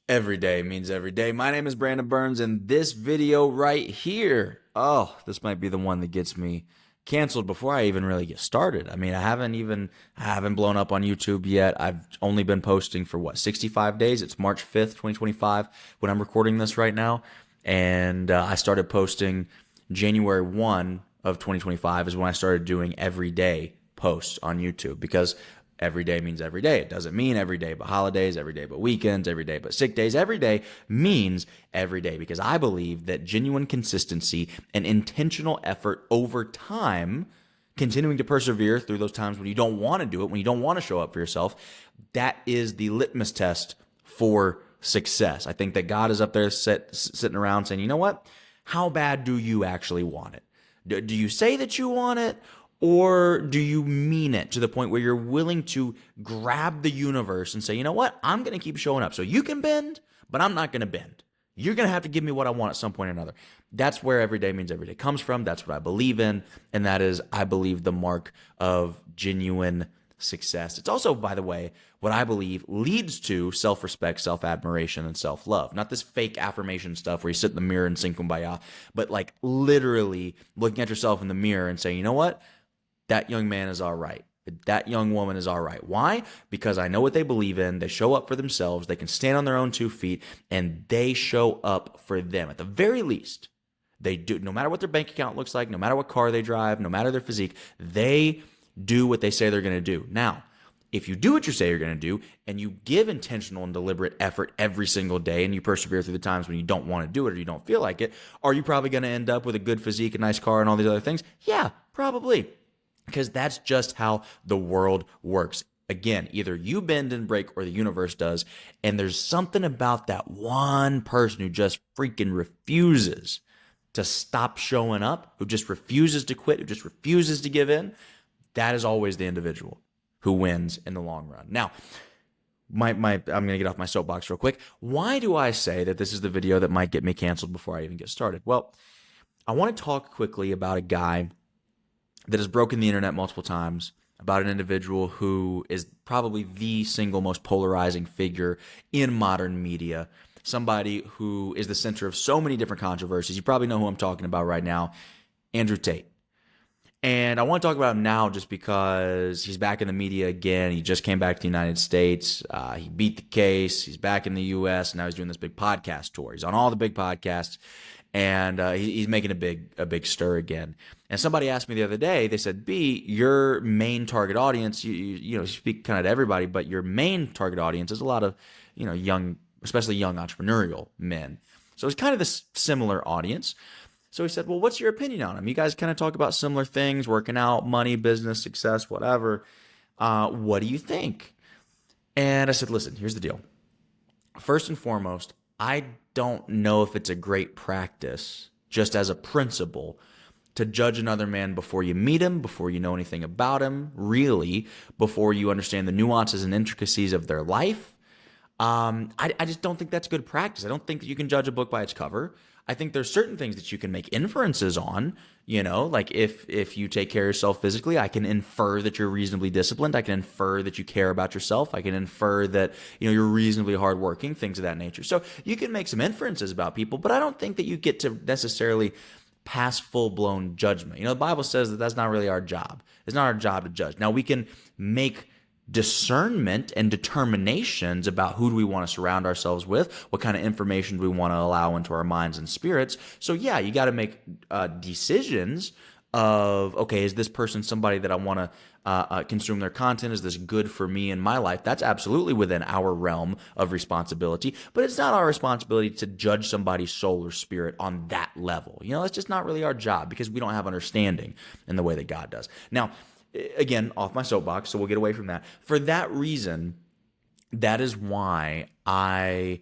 Every day means every day. My name is Brandon Burns, and this video right here, oh, this might be the one that gets me canceled before I even really get started. I mean, I haven't blown up on YouTube yet. I've only been posting for what, 65 days? It's March 5th, 2025 when I'm recording this right now. And I started posting January 1 of 2025 is when I started doing everyday posts on YouTube because every day means every day. It doesn't mean every day but holidays, every day but weekends, every day but sick days. Every day means every day because I believe that genuine consistency and intentional effort over time, continuing to persevere through those times when you don't want to do it, when you don't want to show up for yourself, that is the litmus test for success. I think that God is up there sitting around saying, you know what? How bad do you actually want it? Do you say that you want it? Or do you mean it to the point where you're willing to grab the universe and say, you know what? I'm going to keep showing up. So you can bend, but I'm not going to bend. You're going to have to give me what I want at some point or another. That's where every day means every day comes from. That's what I believe in. And that is, I believe, the mark of genuine success. It's also, by the way, what I believe leads to self-respect, self-admiration, and self-love. Not this fake affirmation stuff where you sit in the mirror and sing kumbaya, but like literally looking at yourself in the mirror and saying, you know what? That young man is all right. That young woman is all right. Why? Because I know what they believe in. They show up for themselves. They can stand on their own 2 feet, and they show up for them. At the very least, they do. No matter what their bank account looks like, no matter what car they drive, no matter their physique, they do what they say they're going to do. Now, if you do what you say you're going to do, and you give intentional and deliberate effort every single day, and you persevere through the times when you don't want to do it or you don't feel like it, are you probably going to end up with a good physique, a nice car, and all these other things? Yeah, probably. Because that's just how the world works. Again, either you bend and break or the universe does. And there's something about that one person who just freaking refuses to stop showing up, who just refuses to quit, who just refuses to give in. That is always the individual who wins in the long run. Now, I'm going to get off my soapbox real quick. Why do I say that this is the video that might get me canceled before I even get started? Well, I want to talk quickly about a guy that has broken the internet multiple times, about an individual who is probably the single most polarizing figure in modern media, somebody who is the center of so many different controversies. You probably know who I'm talking about right now, Andrew Tate. And I want to talk about him now just because he's back in the media again. He just came back to the United States. He beat the case. He's back in the U.S. Now he's doing this big podcast tour. He's on all the big podcasts. And he's making a big stir again. And somebody asked me the other day, they said, B, your main target audience, you speak kind of to everybody, but your main target audience is a lot of, young, especially young entrepreneurial men. So it's kind of this similar audience. So he said, well, what's your opinion on him? You guys kind of talk about similar things, working out, money, business, success, whatever. What do you think? And I said, listen, here's the deal. First and foremost, I don't know if it's a great practice, just as a principle, to judge another man before you meet him, before you know anything about him, really, before you understand the nuances and intricacies of their life. I just don't think that's good practice. I don't think that you can judge a book by its cover. I think there's certain things that you can make inferences on, like if you take care of yourself physically, I can infer that you're reasonably disciplined. I can infer that you care about yourself. I can infer that, you're reasonably hardworking, things of that nature. So you can make some inferences about people, but I don't think that you get to necessarily pass full-blown judgment. The Bible says that that's not really our job. It's not our job to judge. Now we can make discernment and determinations about who do we want to surround ourselves with, what kind of information do we want to allow into our minds and spirits. So yeah, you got to make decisions of, okay, is this person somebody that I want to consume their content? Is this good for me in my life? That's absolutely within our realm of responsibility, but it's not our responsibility to judge somebody's soul or spirit on that level. That's just not really our job because we don't have understanding in the way that God does. Now, again, off my soapbox, so we'll get away from that. For that reason, that is why I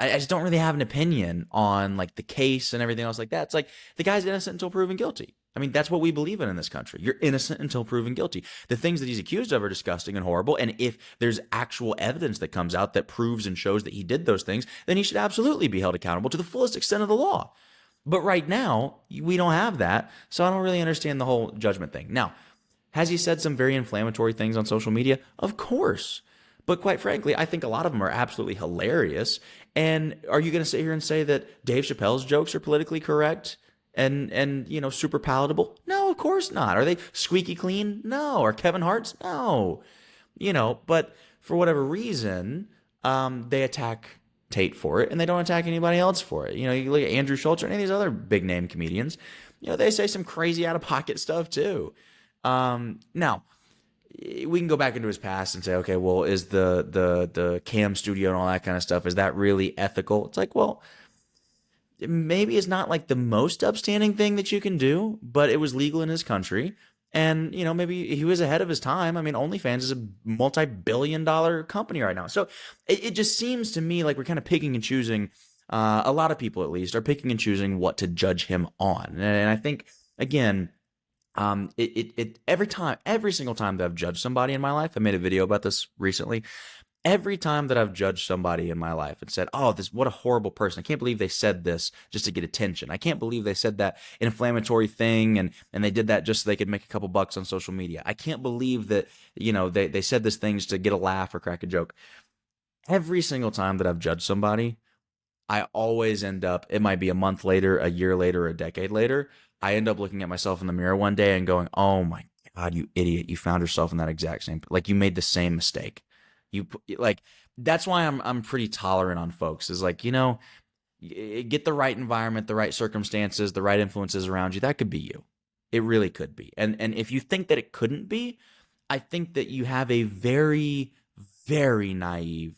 just don't really have an opinion on like the case and everything else like that. It's like the guy's innocent until proven guilty. I mean, that's what we believe in this country. You're innocent until proven guilty. The things that he's accused of are disgusting and horrible. And if there's actual evidence that comes out that proves and shows that he did those things, then he should absolutely be held accountable to the fullest extent of the law. But right now, we don't have that, so I don't really understand the whole judgment thing. Now, has he said some very inflammatory things on social media? Of course. But quite frankly, I think a lot of them are absolutely hilarious. And are you going to sit here and say that Dave Chappelle's jokes are politically correct and super palatable? No, of course not. Are they squeaky clean? No. Are Kevin Hart's? No. But for whatever reason, they attack Tate for it, and they don't attack anybody else for it. You look at Andrew Schultz or any of these other big name comedians. They say some crazy out of pocket stuff too. Now, we can go back into his past and say, okay, well, is the cam studio and all that kind of stuff, is that really ethical? It's like, well, maybe it's not like the most upstanding thing that you can do, but it was legal in his country. And, maybe he was ahead of his time. I mean, OnlyFans is a multi-billion-dollar company right now. So it just seems to me like we're kind of picking and choosing, a lot of people at least, are picking and choosing what to judge him on. And I think, again, every single time that I've judged somebody in my life, I made a video about this recently. Every time that I've judged somebody in my life and said, oh, what a horrible person. I can't believe they said this just to get attention. I can't believe they said that inflammatory thing and they did that just so they could make a couple bucks on social media. I can't believe that, they said this things to get a laugh or crack a joke. Every single time that I've judged somebody, I always end up, it might be a month later, a year later, a decade later, I end up looking at myself in the mirror one day and going, oh my God, you idiot. You found yourself in that exact same, like you made the same mistake. That's why I'm pretty tolerant on folks, is like, get the right environment, the right circumstances, the right influences around you. That could be you. It really could be. And if you think that it couldn't be, I think that you have a very, very naive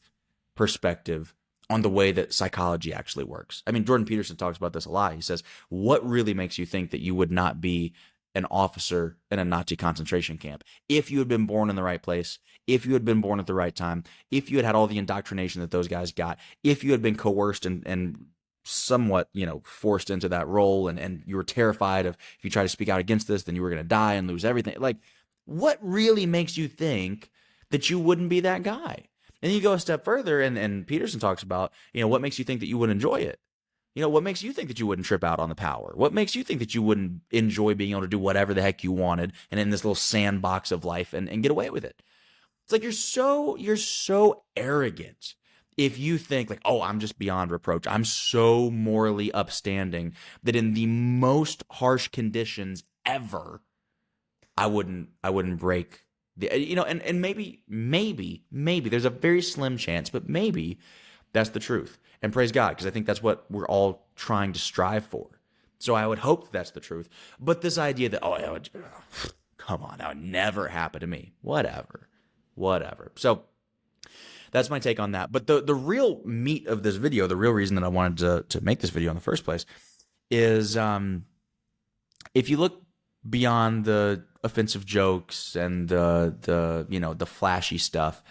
perspective on the way that psychology actually works. I mean, Jordan Peterson talks about this a lot. He says, what really makes you think that you would not be an officer in a Nazi concentration camp if you had been born in the right place, if you had been born at the right time, if you had all the indoctrination that those guys got, if you had been coerced and somewhat, forced into that role, and you were terrified of, if you try to speak out against this, then you were going to die and lose everything. Like, what really makes you think that you wouldn't be that guy? And then you go a step further, and Peterson talks about, what makes you think that you would enjoy it? What makes you think that you wouldn't trip out on the power? What makes you think that you wouldn't enjoy being able to do whatever the heck you wanted and in this little sandbox of life and get away with it? It's like you're so arrogant if you think like, oh, I'm just beyond reproach. I'm so morally upstanding that in the most harsh conditions ever, I wouldn't break the, and maybe there's a very slim chance, but maybe that's the truth. And praise God, because I think that's what we're all trying to strive for. So I would hope that's the truth. But this idea that, come on, that would never happen to me. Whatever. So that's my take on that. But the real meat of this video, the real reason that I wanted to make this video in the first place is, if you look beyond the offensive jokes and the flashy stuff,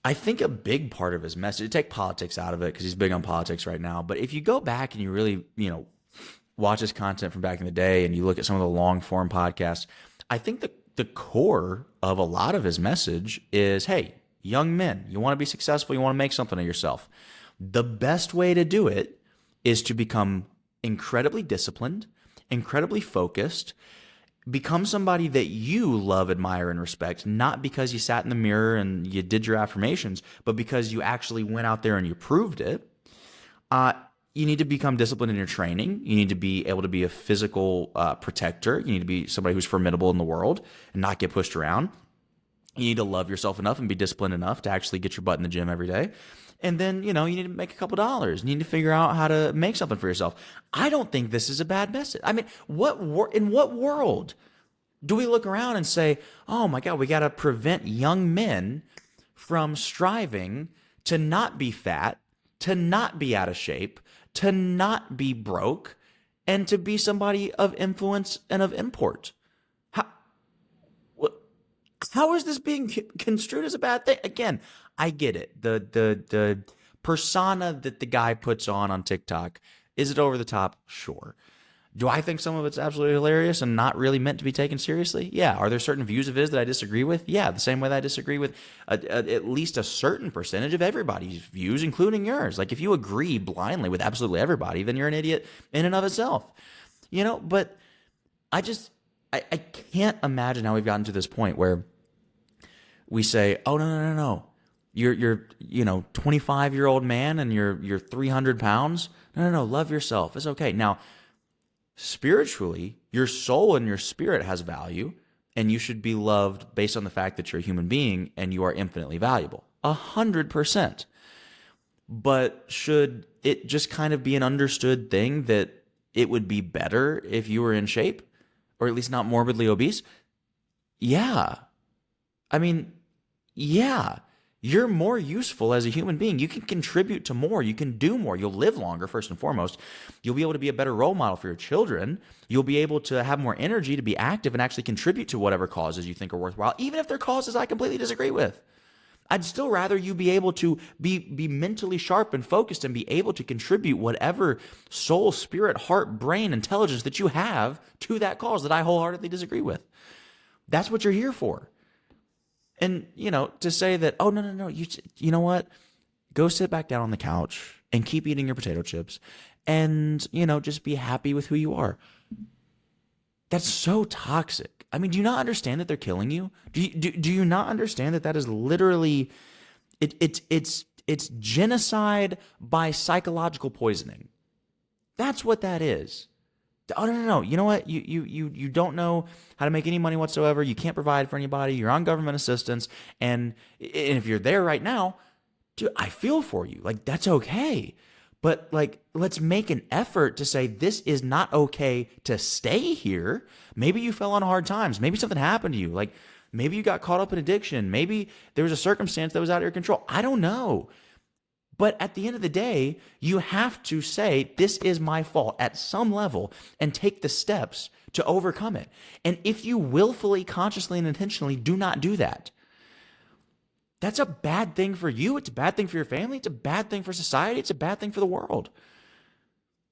I think a big part of his message, take politics out of it because he's big on politics right now, but if you go back and you really, watch his content from back in the day and you look at some of the long form podcasts, I think the core of a lot of his message is, hey, young men, you want to be successful, you want to make something of yourself. The best way to do it is to become incredibly disciplined, incredibly focused, become somebody that you love, admire, and respect, not because you sat in the mirror and you did your affirmations, but because you actually went out there and you proved it. You need to become disciplined in your training. You need to be able to be a physical protector. You need to be somebody who's formidable in the world and not get pushed around. You need to love yourself enough and be disciplined enough to actually get your butt in the gym every day. And then, you need to make a couple dollars. You need to figure out how to make something for yourself. I don't think this is a bad message. I mean, in what world do we look around and say, oh my God, we got to prevent young men from striving to not be fat, to not be out of shape, to not be broke, and to be somebody of influence and of import? How is this being construed as a bad thing? Again, I get it. The persona that the guy puts on TikTok, is it over the top? Sure. Do I think some of it's absolutely hilarious and not really meant to be taken seriously? Yeah. Are there certain views of his that I disagree with? Yeah. The same way that I disagree with at least a certain percentage of everybody's views, including yours. Like if you agree blindly with absolutely everybody, then you're an idiot in and of itself. But I can't imagine how we've gotten to this point where we say, oh, no. You're 25-year-old man and you're 300 pounds. No. Love yourself. It's okay. Now, spiritually, your soul and your spirit has value, and you should be loved based on the fact that you're a human being and you are infinitely valuable. 100%. But should it just kind of be an understood thing that it would be better if you were in shape, or at least not morbidly obese? Yeah. I mean, yeah. You're more useful as a human being. You can contribute to more. You can do more. You'll live longer, first and foremost. You'll be able to be a better role model for your children. You'll be able to have more energy to be active and actually contribute to whatever causes you think are worthwhile, even if they're causes I completely disagree with. I'd still rather you be able to be mentally sharp and focused and be able to contribute whatever soul, spirit, heart, brain, intelligence that you have to that cause that I wholeheartedly disagree with. That's what you're here for. And, to say that, oh, no, you know what? Go sit back down on the couch and keep eating your potato chips and, just be happy with who you are. That's so toxic. I mean, do you not understand that they're killing you? Do you not understand that that is literally, it's genocide by psychological poisoning? That's what that is. Oh, no. You know what? You don't know how to make any money whatsoever. You can't provide for anybody. You're on government assistance. And if you're there right now, dude, I feel for you. Like, that's okay. But, like, let's make an effort to say this is not okay to stay here. Maybe you fell on hard times. Maybe something happened to you. Like, maybe you got caught up in addiction. Maybe there was a circumstance that was out of your control. I don't know. But at the end of the day, you have to say, this is my fault at some level and take the steps to overcome it. And if you willfully, consciously, and intentionally do not do that, that's a bad thing for you. It's a bad thing for your family. It's a bad thing for society. It's a bad thing for the world.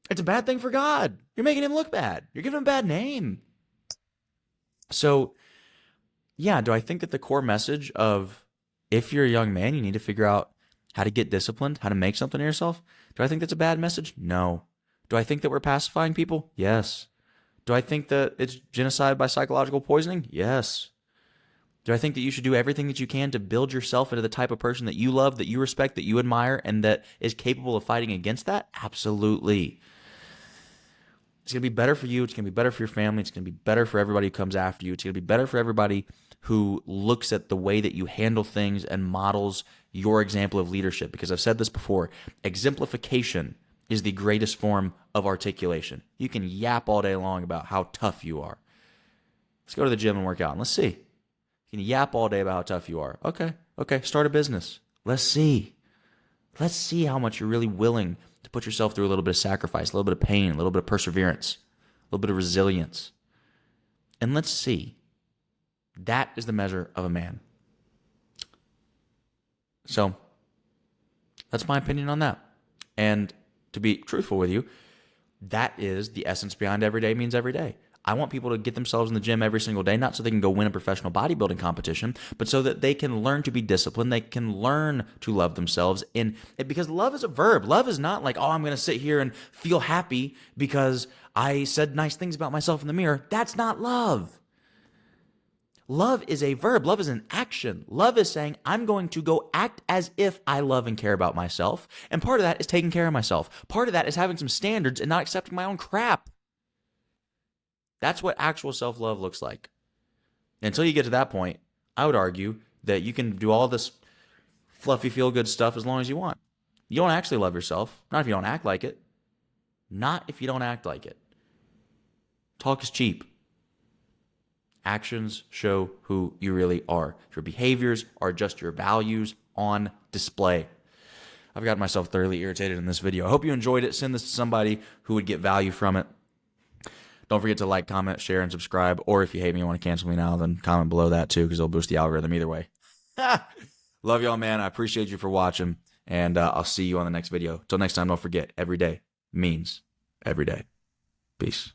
It's a bad thing for God. You're making him look bad. You're giving him a bad name. So, yeah, do I think that the core message of if you're a young man, you need to figure out how to get disciplined, how to make something of yourself? Do I think that's a bad message? No. Do I think that we're pacifying people? Yes. Do I think that it's genocide by psychological poisoning? Yes. Do I think that you should do everything that you can to build yourself into the type of person that you love, that you respect, that you admire, and that is capable of fighting against that? Absolutely. It's going to be better for you. It's going to be better for your family. It's going to be better for everybody who comes after you. It's going to be better for everybody who looks at the way that you handle things and models your example of leadership. Because I've said this before, exemplification is the greatest form of articulation. You can yap all day long about how tough you are. Let's go to the gym and work out, and let's see. You can yap all day about how tough you are. Okay, start a business. Let's see. Let's see how much you're really willing to put yourself through a little bit of sacrifice, a little bit of pain, a little bit of perseverance, a little bit of resilience. And let's see. That is the measure of a man. So, that's my opinion on that. And to be truthful with you, that is the essence behind every day means every day. I want people to get themselves in the gym every single day, not so they can go win a professional bodybuilding competition, but so that they can learn to be disciplined. They can learn to love themselves. Because love is a verb. Love is not like, oh, I'm going to sit here and feel happy because I said nice things about myself in the mirror. That's not love. Love is a verb. Love is an action. Love is saying, I'm going to go act as if I love and care about myself. And part of that is taking care of myself. Part of that is having some standards and not accepting my own crap. That's what actual self-love looks like. Until you get to that point, I would argue that you can do all this fluffy feel-good stuff as long as you want. You don't actually love yourself. Not if you don't act like it. Not if you don't act like it. Talk is cheap. Actions show who you really are. Your behaviors are just your values on display. I've gotten myself thoroughly irritated in this video. I hope you enjoyed it. Send this to somebody who would get value from it. Don't forget to like, comment, share, and subscribe. Or if you hate me and want to cancel me now, then comment below that too, because it'll boost the algorithm either way. Love y'all, man. I appreciate you for watching, and I'll see you on the next video. Till next time, don't forget, every day means every day. Peace.